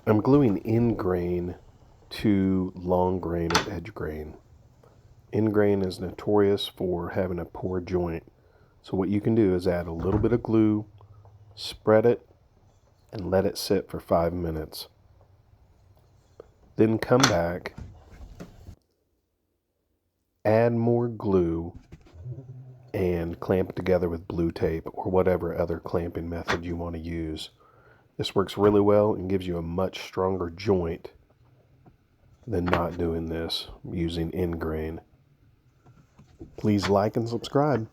I'm gluing end grain to long grain or edge grain. End grain is notorious for having a poor joint. So what you can do is add a little bit of glue, spread it, and let it sit for 5 minutes. Then come back, add more glue, and clamp it together with blue tape or whatever other clamping method you want to use. This works really well and gives you a much stronger joint than not doing this using end grain. Please like and subscribe.